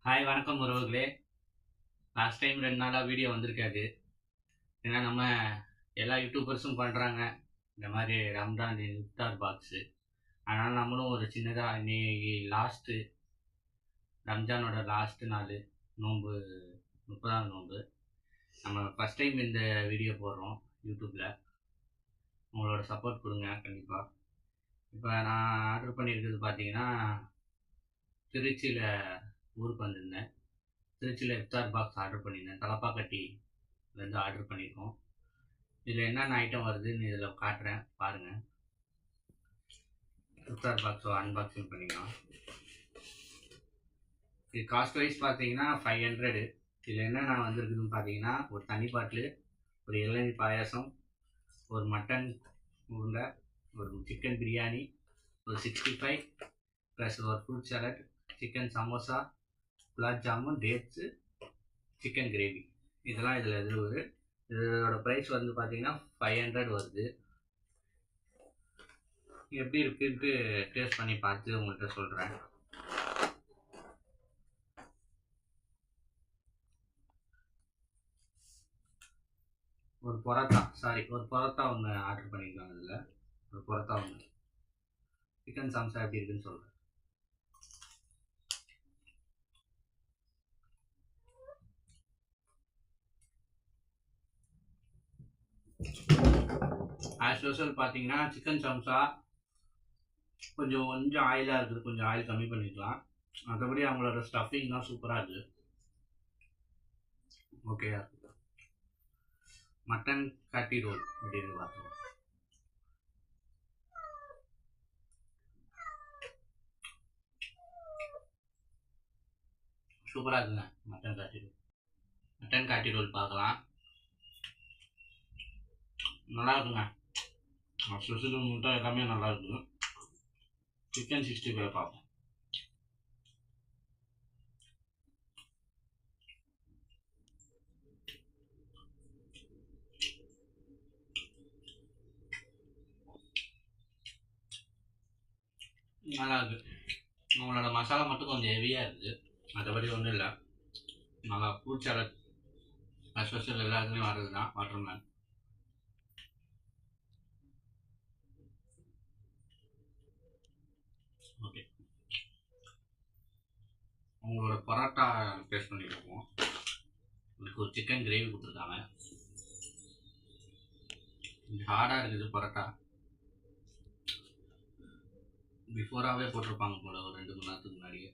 Hi வணக்கம் உறவுகளே. Last time 2 நாளா வீடியோ வந்திருக்காது. ஏன்னா நம்ம எல்லா யூடியூபர்ஸும் பண்ணுறாங்க இந்த மாதிரி ரம்ஜான் இஃப்தார் பாக்ஸு. அதனால் நம்மளும் ஒரு சின்னதாக இன்னைக்கு ரம்ஜானோட லாஸ்ட்டு நாள் நோன்பு, 30ஆம் நோன்பு. நம்ம ஃபஸ்ட் டைம் இந்த வீடியோ போடுறோம் யூடியூப்பில். உங்களோட சப்போர்ட் கொடுங்க கண்டிப்பாக. இப்போ நான் ஆர்டர் பண்ணியிருக்கிறது பார்த்தீங்கன்னா, திருச்சியில் ஊருக்கு வந்திருந்தேன். திருச்சியில் இஃப்தார் பாக்ஸ் ஆர்டர் பண்ணியிருந்தேன். தலப்பாக்கட்டிலேருந்து ஆர்டர் பண்ணியிருக்கோம். இதில் என்னென்ன ஐட்டம் வருதுன்னு இதில் காட்டுறேன் பாருங்கள். இஃப்தார் பாக்ஸோ அன்பாக்சிங் பண்ணிக்கலாம். இது காஸ்ட் வைஸ் பார்த்தீங்கன்னா 500. இதில் என்னென்ன வந்திருக்குதுன்னு பார்த்தீங்கன்னா, ஒரு தண்ணி பாட்டில், ஒரு இளநீ பாயாசம், ஒரு மட்டன் உருண்டை, ஒரு சிக்கன் பிரியாணி, ஒரு 65 ப்ளஸ் ஒரு fruit salad, chicken samosa, gulab jamun, dates, chicken gravy. இதெல்லாம் இதில் வருது. இதோட ப்ரைஸ் வந்து பார்த்தீங்கன்னா 500 வருது. எப்படி இருக்குன்ட்டு டேஸ்ட் பண்ணி பார்த்து உங்கள்கிட்ட சொல்கிறேன். ஒரு பரோட்டா ஒன்று ஆர்டர் பண்ணியிருக்காங்க. இதில் ஒரு பரோட்டா ஒன்று. சிக்கன் சம்சா எப்படி இருக்குன்னு சொல்கிறேன். ஆஸ் யூஷுவல் பார்த்தீங்கன்னா சிக்கன் சம்சா கொஞ்சம் ஆயிலாக இருக்குது. கொஞ்சம் ஆயில் கம்மி பண்ணிக்கலாம். மற்றபடி அவங்களோட ஸ்டஃபிங்லாம் சூப்பராக இருக்குது. ஓகேயா இருக்குது. மட்டன் காட்டி ரோல் அப்படின்னு பார்த்தோம். சூப்பராக இருக்குங்க மட்டன் காட்டி ரோல் பார்க்கலாம். நல்லா இருக்குங்க. ஸ்பெஷல் முட்டை எல்லாமே நல்லா இருக்குது. சிக்கன் 65 பார்ப்போம். நல்லா இருக்குது. உங்களோட மசாலா மட்டும் கொஞ்சம் ஹெவியாக இருக்குது. மற்றபடி ஒன்றும் இல்லை. நல்லா ஃப்ரூட் சாலட் ஸ்பெஷல் எல்லாத்துலேயும் வர்றது தான் வாட்டர்மேன். ஓகே, உங்களோட பரோட்டா டேஸ்ட் பண்ணியிருக்கோம். இதுக்கு ஒரு சிக்கன் கிரேவி கொடுத்துருக்காங்க. கொஞ்சம் ஹார்டாக இருக்குது பரோட்டா. பிஃபோராகவே போட்டிருப்பாங்க போல் ஒரு 2 மணி நேரத்துக்கு முன்னாடியே.